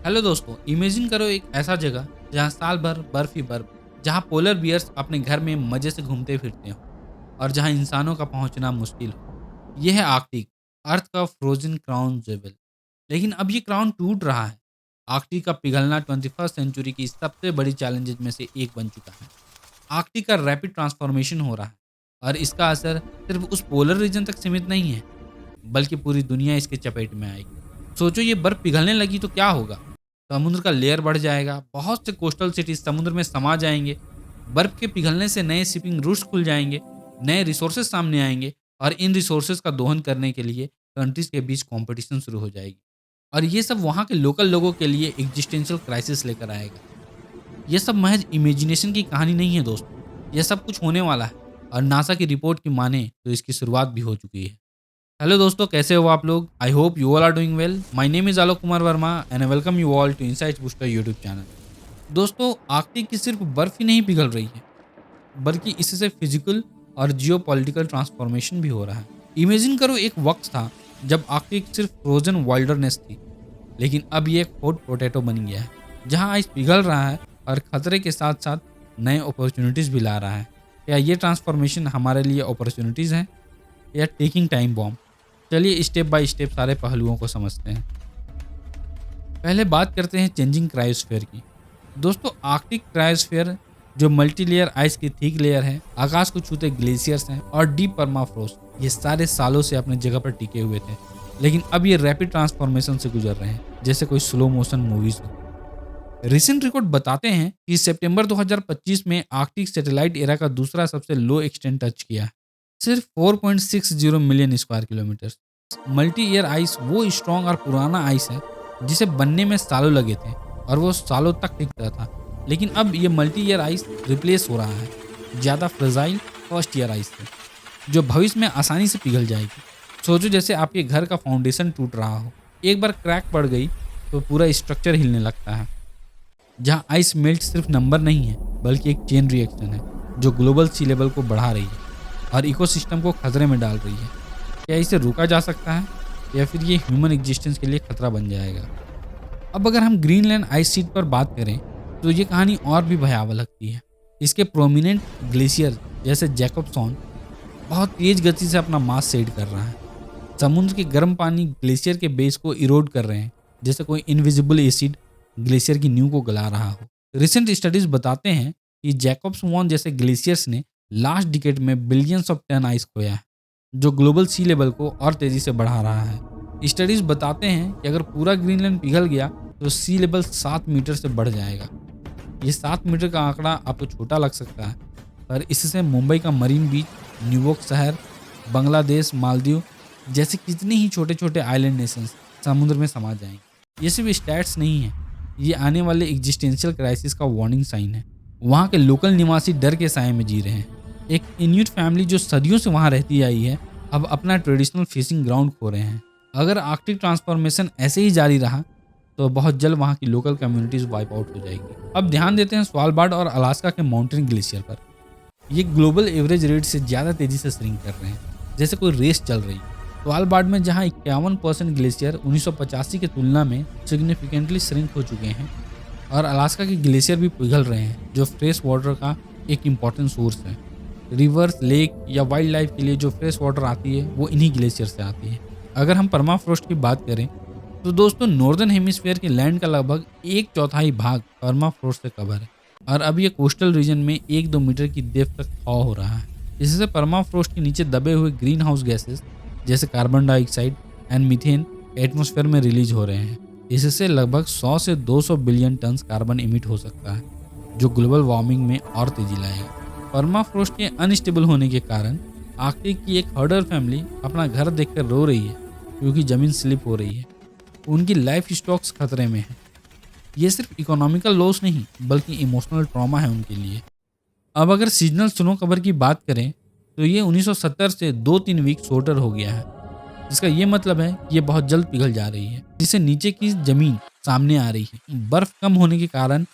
Hello दोस्तों, imagine करो एक ऐसा जगह जहाँ साल भर बर्फ ही बर्फ, जहाँ पोलर बियर्स अपने घर में मजे से घूमते फिरते हो और जहाँ इंसानों का पहुंचना मुश्किल हो। यह है आर्कटिक, अर्थ का फ्रोजन क्राउन जेवल। लेकिन अब ये क्राउन टूट रहा है। आर्कटिक का पिघलना 21st सेंचुरी की सबसे बड़ी चैलेंजेस में से एक बन चुका है। आर्कटिक का रैपिड ट्रांसफॉर्मेशन हो रहा है और इसका असर सिर्फ उस पोलर रीजन तक सीमित नहीं है, बल्कि पूरी दुनिया इसके चपेट में आएगी। सोचो, ये बर्फ पिघलने लगी तो क्या होगा। समुद्र का लेयर बढ़ जाएगा, बहुत से कोस्टल सिटीज समुद्र में समा जाएंगे। बर्फ के पिघलने से नए शिपिंग रूट्स खुल जाएंगे, नए रिसोर्सेज सामने आएंगे और इन रिसोर्सेज का दोहन करने के लिए कंट्रीज के बीच कंपटीशन शुरू हो जाएगी। और ये सब वहाँ के लोकल लोगों के लिए एग्जिस्टेंशियल क्राइसिस लेकर आएगा। ये सब महज इमेजिनेशन की कहानी नहीं है दोस्तों, यह सब कुछ होने वाला है और नासा की रिपोर्ट की माने तो इसकी शुरुआत भी हो चुकी है। हेलो दोस्तों, कैसे हो आप लोग? I hope you all are doing well. My name is Alok Kumar Verma and I welcome you all to Insights Booster YouTube channel. दोस्तों, आर्कटिक की सिर्फ बर्फ ही नहीं पिघल रही है, बल्कि इससे फिजिकल और जियोपॉलिटिकल ट्रांसफॉर्मेशन भी हो रहा है। इमेजिन करो, एक वक्त था जब आर्कटिक सिर्फ फ्रोजन वाइल्डरनेस थी, लेकिन अब ये एक हॉट पोटैटो बन गया है, जहां आइस पिघल रहा है और खतरे के साथ साथ नए अपॉर्चुनिटीज भी ला रहा है। क्या ये ट्रांसफॉर्मेशन हमारे लिए अपॉर्चुनिटीज हैं या टेकिंग टाइम बॉम्ब? चलिए स्टेप बाय स्टेप सारे पहलुओं को समझते हैं। पहले बात करते हैं चेंजिंग क्रायोस्फीयर की। दोस्तों, आर्कटिक क्रायोस्फीयर जो मल्टी लेयर आइस की थिक लेयर है, आकाश को छूते ग्लेशियर्स हैं और डीप परमाफ्रोस्ट, ये सारे सालों से अपने जगह पर टिके हुए थे, लेकिन अब ये रैपिड ट्रांसफॉर्मेशन से गुजर रहे हैं, जैसे कोई स्लो मोशन मूवीज हो। रिसेंट रिकॉर्ड बताते हैं कि सितंबर 2025 में आर्कटिक सैटेलाइट एरा का दूसरा सबसे लो एक्सटेंट टच किया है, सिर्फ 4.60 million square kilometre. Multi year ice वो स्ट्रॉन्ग और पुराना आइस है जिसे बनने में सालों लगे थे और वो सालों तक टिकता था, लेकिन अब ये मल्टी ईयर आइस रिप्लेस हो रहा है ज़्यादा फ्रेजाइल फर्स्ट ईयर आइस से, जो भविष्य में आसानी से पिघल जाएगी। सोचो, जैसे आपके घर का फाउंडेशन टूट रहा हो, एक बार क्रैक पड़ गई तो पूरा स्ट्रक्चर हिलने लगता है। जहाँ आइस मेल्ट सिर्फ नंबर नहीं है, बल्कि एक चेन रिएक्शन है जो ग्लोबल सी लेवल को बढ़ा रही है और इकोसिस्टम को खतरे में डाल रही है। क्या इसे रोका जा सकता है या फिर ये ह्यूमन एग्जिस्टेंस के लिए खतरा बन जाएगा? अब अगर हम ग्रीनलैंड आइस शीट पर बात करें तो ये कहानी और भी भयावह लगती है। इसके प्रोमिनेंट ग्लेशियर जैसे जैकबसन बहुत तेज गति से अपना मास शेड कर रहा है। समुद्र के गर्म पानी ग्लेशियर के बेस को इरोड कर रहे हैं, जैसे कोई इनविजिबल एसिड ग्लेशियर की नींव को गला रहा हो। रिसेंट स्टडीज बताते हैं कि जैकबसन जैसे ग्लेशियर्स ने लास्ट डिकेड में बिलियंस ऑफ टन आइस खोया है, जो ग्लोबल सी लेवल को और तेजी से बढ़ा रहा है। स्टडीज बताते हैं कि अगर पूरा ग्रीनलैंड पिघल गया तो सी लेवल 7 मीटर से बढ़ जाएगा। ये 7 मीटर का आंकड़ा आपको छोटा लग सकता है, पर इससे मुंबई का मरीन बीच, न्यूयॉर्क शहर, बांग्लादेश, मालदीव जैसे कितने ही छोटे छोटे आइलैंड नेशंस समुद्र में समा जाएंगे। ये सिर्फ स्टैट्स नहीं है, ये आने वाले एग्जिस्टेंशियल क्राइसिस का वार्निंग साइन है। वहाँ के लोकल निवासी डर के साए में जी रहे हैं। एक इन्यूट फैमिली जो सदियों से वहाँ रहती आई है, अब अपना ट्रेडिशनल फिशिंग ग्राउंड खो रहे हैं। अगर आर्कटिक ट्रांसफॉर्मेशन ऐसे ही जारी रहा तो बहुत जल्द वहाँ की लोकल कम्युनिटीज वाइप आउट हो जाएगी। अब ध्यान देते हैं स्वालबार्ड और अलास्का के माउंटेन ग्लेशियर पर। ये ग्लोबल एवरेज रेट से ज़्यादा तेजी से श्रिंक कर रहे हैं, जैसे कोई रेस चल रही है। स्वालबार्ड में जहाँ 51% ग्लेशियर 1985 की तुलना में सिग्निफिकेंटली श्रिंक हो चुके हैं, और अलास्का के ग्लेशियर भी पिघल रहे हैं, जो फ्रेश वाटर का एक इम्पॉर्टेंट सोर्स है। रिवर्स, लेक या वाइल्ड लाइफ के लिए जो फ्रेश वाटर आती है वो इन्हीं ग्लेशियर से आती है। अगर हम परमाफ्रोस्ट की बात करें तो दोस्तों, नॉर्दर्न हेमिस्फीयर के लैंड का लगभग 1/4 भाग परमाफ्रोस्ट से कवर है, और अब ये कोस्टल रीजन में 1-2 मीटर की डेप्थ तक थॉ हो रहा है। इससे परमाफ्रोस्ट के नीचे दबे हुए ग्रीन हाउस गैसेस जैसे carbon dioxide and methane atmosphere में रिलीज हो रहे हैं। इससे लगभग 100 से 200 बिलियन टन कार्बन इमिट हो सकता है, जो ग्लोबल वार्मिंग में और तेजी लाएगा। परमाफ्रोस्ट के अनस्टेबल होने के कारण आर्कटिक की एक हर्डर फैमिली अपना घर देखकर रो रही है, क्योंकि जमीन स्लिप हो रही है। उनकी लाइफ स्टॉक्स खतरे में है। ये सिर्फ इकोनॉमिकल लॉस नहीं, बल्कि इमोशनल ट्रॉमा है उनके लिए। अब अगर सीजनल स्नो कवर की बात करें तो ये 1970 से 2-3 वीक शॉर्टर हो गया है, जिसका ये मतलब है कि ये बहुत जल्द पिघल जा रही है, जिससे नीचे की जमीन सामने आ रही है। बर्फ कम होने के कारण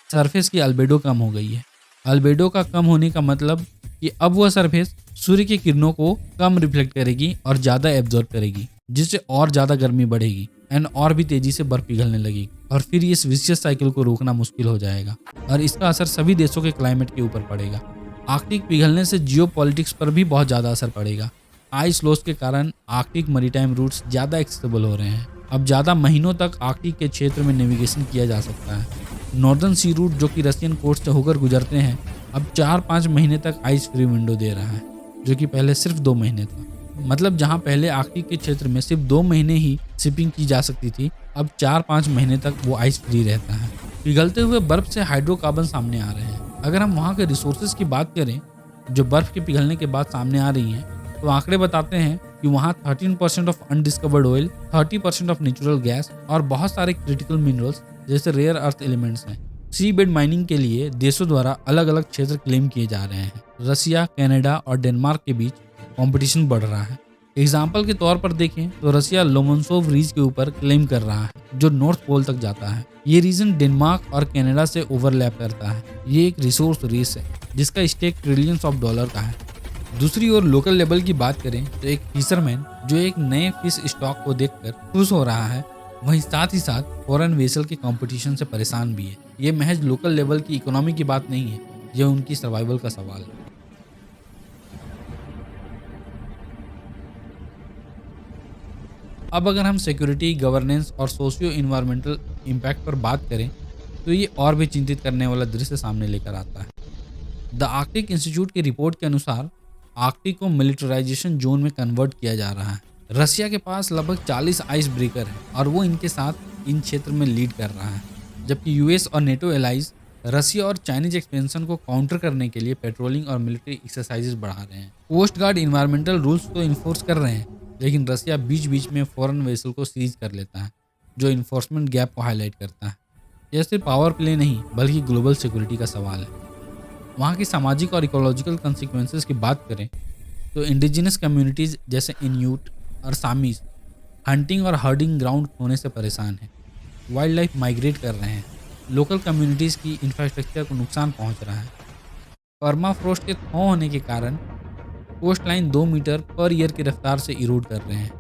सरफेस की अल्बेडो कम हो गई है। अल्बेडो का कम होने का मतलब कि अब वह सरफेस सूर्य की किरणों को कम रिफ्लेक्ट करेगी और ज़्यादा एब्जॉर्ब करेगी, जिससे और ज़्यादा गर्मी बढ़ेगी। एंड और भी तेजी से बर्फ पिघलने लगेगी और फिर इस विशियस साइकिल को रोकना मुश्किल हो जाएगा और इसका असर सभी देशों के क्लाइमेट के ऊपर पड़ेगा। आर्कटिक पिघलने से जियोपॉलिटिक्स पर भी बहुत ज़्यादा असर पड़ेगा। आइस लॉस के कारण आर्कटिक मैरीटाइम रूट्स ज़्यादा एक्सेसिबल हो रहे हैं। अब ज़्यादा महीनों तक आर्कटिक के क्षेत्र में नेविगेशन किया जा सकता है। नॉर्दर्न सी रूट जो कि रशियन कोस्ट से होकर गुजरते हैं अब 4-5 महीने तक आइस फ्री विंडो दे रहा है, जो कि पहले सिर्फ 2 महीने था। मतलब जहां पहले आर्कटिक के क्षेत्र में सिर्फ 2 महीने ही शिपिंग की जा सकती थी, अब 4-5 महीने तक वो आइस फ्री रहता है। पिघलते हुए बर्फ से हाइड्रोकार्बन सामने आ रहे हैं। अगर हम वहाँ के रिसोर्सेज की बात करें जो बर्फ के पिघलने के बाद सामने आ रही हैं, तो आंकड़े बताते हैं कि वहाँ 13% of undiscovered oil, 30% of natural gas और बहुत सारे क्रिटिकल मिनरल्स जैसे रेयर अर्थ एलिमेंट्स हैं। सी बेड माइनिंग के लिए देशों द्वारा अलग अलग क्षेत्र क्लेम किए जा रहे हैं। रसिया, कनाडा और डेनमार्क के बीच कंपटीशन बढ़ रहा है। एग्जाम्पल के तौर पर देखें तो रसिया लोमोनसोव रीज के ऊपर क्लेम कर रहा है जो नॉर्थ पोल तक जाता है। ये रीजन डेनमार्क और कनाडा से ओवरलैप करता है। ये एक रिसोर्स रेस है जिसका स्टेक ट्रिलियंस ऑफ डॉलर का है। दूसरी ओर लोकल लेवल की बात करें तो एक फिशरमैन जो एक नए फिश स्टॉक को देखकर खुश हो रहा है, वहीं साथ ही साथ फॉरेन वेसल के कंपटीशन से परेशान भी है। ये महज लोकल लेवल की इकोनॉमी की बात नहीं है, यह उनकी सर्वाइवल का सवाल है। अब अगर हम सिक्योरिटी, गवर्नेंस और सोशियो इन्वायरमेंटल इम्पैक्ट पर बात करें तो ये और भी चिंतित करने वाला दृश्य सामने लेकर आता है। द आर्कटिक इंस्टीट्यूट की रिपोर्ट के अनुसार आर्कटिक को मिलिटराइजेशन जोन में कन्वर्ट किया जा रहा है। रसिया के पास लगभग 40 आइस ब्रेकर है और वो इनके साथ इन क्षेत्र में लीड कर रहा है, जबकि यूएस और नेटो एलाइज रसिया और चाइनीज एक्सपेंशन को काउंटर करने के लिए पेट्रोलिंग और मिलिट्री एक्सरसाइजेस बढ़ा रहे हैं। कोस्ट गार्ड इन्वायरमेंटल रूल्स तो इन्फोर्स कर रहे हैं, लेकिन रसिया बीच बीच में फॉरेन वेसल को सीज कर लेता है, जो इन्फोर्समेंट गैप को हाईलाइट करता है। यह सिर्फ पावर प्ले नहीं बल्कि ग्लोबल सिक्योरिटी का सवाल है। वहाँ की सामाजिक और इकोलॉजिकल कंसिक्वेंसेस की बात करें तो इंडिजिनस कम्युनिटीज़ जैसे इन्यूट और सामीज हंटिंग और हर्डिंग ग्राउंड होने से परेशान हैं। वाइल्ड लाइफ माइग्रेट कर रहे हैं। लोकल कम्युनिटीज़ की इंफ्रास्ट्रक्चर को नुकसान पहुँच रहा है। पर्माफ्रोस्ट के थॉ होने के कारण coast line 2 metre per year की रफ्तार से इरोड कर रहे हैं।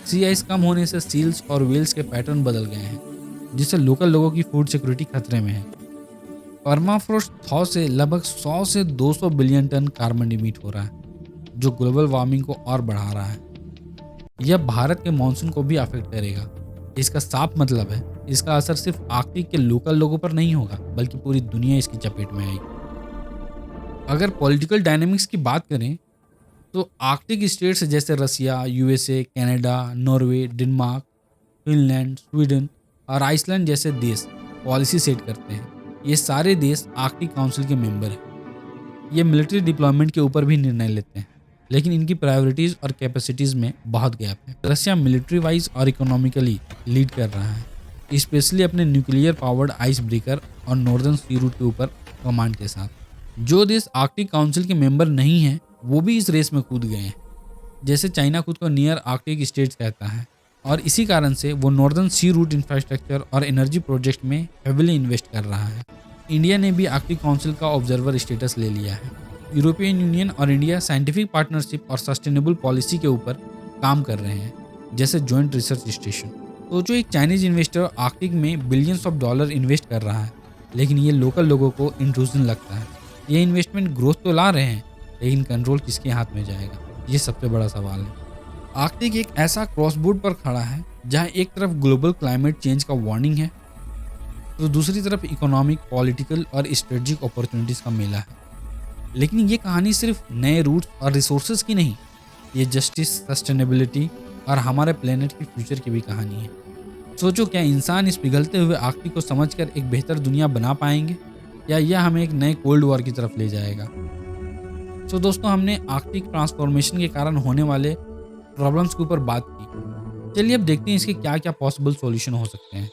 सी आइस कम होने से सील्स और वेल्स के पैटर्न बदल गए हैं, जिससे लोकल लोगों की फूड सिक्योरिटी खतरे में है। पर्माफ्रोस्ट थॉ से लगभग 100 से 200 बिलियन टन कार्बन इमिट हो रहा है, जो ग्लोबल वार्मिंग को और बढ़ा रहा है। यह भारत के मानसून को भी अफेक्ट करेगा। इसका साफ मतलब है इसका असर सिर्फ आर्कटिक के लोकल लोगों पर नहीं होगा, बल्कि पूरी दुनिया इसकी चपेट में आएगी। अगर पॉलिटिकल डायनेमिक्स की बात करें तो आर्कटिक स्टेट्स जैसे Russia, USA, Canada, Norway, Denmark, Finland, Sweden और आइसलैंड जैसे देश पॉलिसी सेट करते हैं। ये सारे देश आर्कटिक काउंसिल के मेंबर हैं। ये मिलिट्री डिप्लॉयमेंट के ऊपर भी निर्णय लेते हैं, लेकिन इनकी प्रायोरिटीज़ और कैपेसिटीज़ में बहुत गैप है। रसिया मिलिट्री वाइज और इकोनॉमिकली लीड कर रहा है, स्पेशली अपने न्यूक्लियर पावर्ड आइस ब्रेकर और नॉर्दर्न सी रूट के ऊपर कमांड के साथ। जो देश आर्कटिक काउंसिल के मेंबर नहीं हैं वो भी इस रेस में कूद गए हैं। जैसे चाइना खुद को नियर आर्कटिक स्टेट्स कहता है और इसी कारण से वो नॉर्दर्न सी रूट इंफ्रास्ट्रक्चर और एनर्जी प्रोजेक्ट में हेविली इन्वेस्ट कर रहा है। इंडिया ने भी आर्कटिक काउंसिल का ऑब्जर्वर स्टेटस ले लिया है। यूरोपियन यूनियन और इंडिया साइंटिफिक पार्टनरशिप और सस्टेनेबल पॉलिसी के ऊपर काम कर रहे हैं, जैसे जॉइंट रिसर्च स्टेशन। तो जो एक चाइनीज इन्वेस्टर आर्कटिक में बिलियंस ऑफ डॉलर इन्वेस्ट कर रहा है, लेकिन ये लोकल लोगों को इंट्रूजन लगता है। ये इन्वेस्टमेंट ग्रोथ तो ला रहे हैं, लेकिन कंट्रोल किसके हाथ में जाएगा, ये सबसे बड़ा सवाल है। आर्कटिक एक ऐसा क्रॉसबोर्ड पर खड़ा है जहां एक तरफ ग्लोबल क्लाइमेट चेंज का वार्निंग है, तो दूसरी तरफ इकोनॉमिक, पॉलिटिकल और स्ट्रेटेजिक अपॉर्चुनिटीज का मेला है। लेकिन ये कहानी सिर्फ नए रूट्स और रिसोर्सेज की नहीं, ये जस्टिस, सस्टेनेबिलिटी और हमारे प्लेनेट के फ्यूचर की भी कहानी है। सोचो, क्या इंसान इस पिघलते हुए आर्कटिक को समझकर एक बेहतर दुनिया बना पाएंगे, या यह हमें एक नए कोल्ड वॉर की तरफ ले जाएगा। तो दोस्तों, हमने आर्कटिक ट्रांसफॉर्मेशन के कारण होने वाले प्रॉब्लम्स के ऊपर बात की। चलिए अब देखते हैं इसके क्या क्या पॉसिबल सॉल्यूशन हो सकते हैं।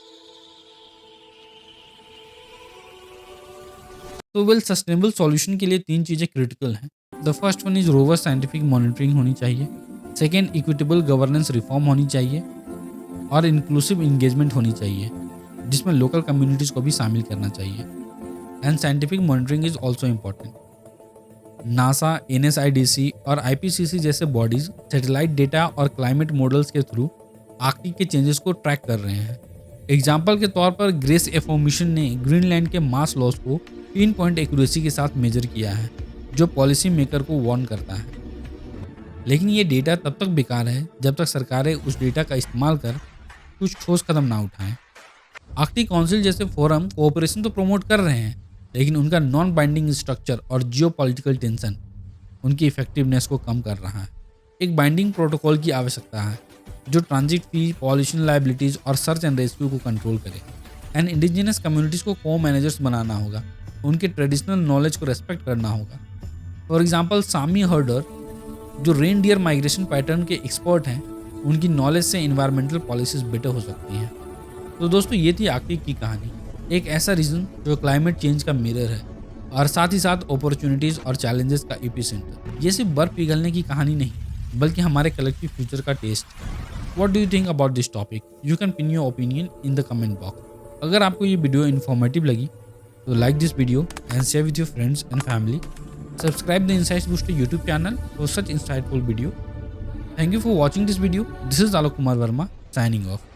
तो वेल, सस्टेनेबल सॉल्यूशन के लिए 3 चीज़ें क्रिटिकल हैं। The first one is rover scientific monitoring होनी चाहिए। सेकेंड, इक्विटेबल गवर्नेंस रिफॉर्म होनी चाहिए और इंक्लूसिव इंगेजमेंट होनी चाहिए, जिसमें लोकल कम्युनिटीज़ को भी शामिल करना चाहिए। And scientific monitoring is also important. NASA, NSIDC और IPCC जैसे बॉडीज सैटेलाइट डेटा और क्लाइमेट मॉडल्स के थ्रू आर्कटिक के चेंजेस को ट्रैक कर रहे हैं। एग्जाम्पल के तौर पर ग्रेस एफओ मिशन ने ग्रीनलैंड के मास लॉस को पिन पॉइंट एक्यूरेसी के साथ मेजर किया है, जो पॉलिसी मेकर को वार्न करता है। लेकिन ये डेटा तब तक बेकार है जब तक सरकारें उस डेटा का इस्तेमाल कर कुछ ठोस कदम ना उठाएं। आर्कटिक काउंसिल जैसे फोरम कोऑपरेशन तो प्रमोट कर रहे हैं, लेकिन उनका नॉन बाइंडिंग स्ट्रक्चर और जियोपॉलिटिकल टेंशन उनकी इफेक्टिवनेस को कम कर रहा है। एक बाइंडिंग प्रोटोकॉल की आवश्यकता है जो ट्रांजिट फी, पॉल्यूशन लायबिलिटीज और सर्च एंड रेस्क्यू को कंट्रोल करे। एंड इंडिजिनस कम्युनिटीज को को मैनेजर्स बनाना होगा, उनके ट्रेडिशनल नॉलेज को रेस्पेक्ट करना होगा। फॉर एग्जाम्पल सामी हर्डर जो रेनडियर माइग्रेशन पैटर्न के एक्सपर्ट हैं, उनकी नॉलेज से इन्वायरमेंटल पॉलिसीज बेटर हो सकती हैं। तो दोस्तों, ये थी आर्कटिक की कहानी, एक ऐसा रीजन जो क्लाइमेट चेंज का मिरर है और साथ ही साथ अपॉर्चुनिटीज और चैलेंजेस का एपिसेंटर। ये सिर्फ बर्फ पिघलने की कहानी नहीं, बल्कि हमारे कलेक्टिव फ्यूचर का test. What do you think about this topic? You can pin your opinion in the comment box. अगर आपको ये वीडियो इन्फॉर्मेटिव लगी तो like this video and share with your friends and family. Subscribe the Insights Booster YouTube channel for such insightful video. Thank you for watching this video. This is Alok Kumar Verma signing off.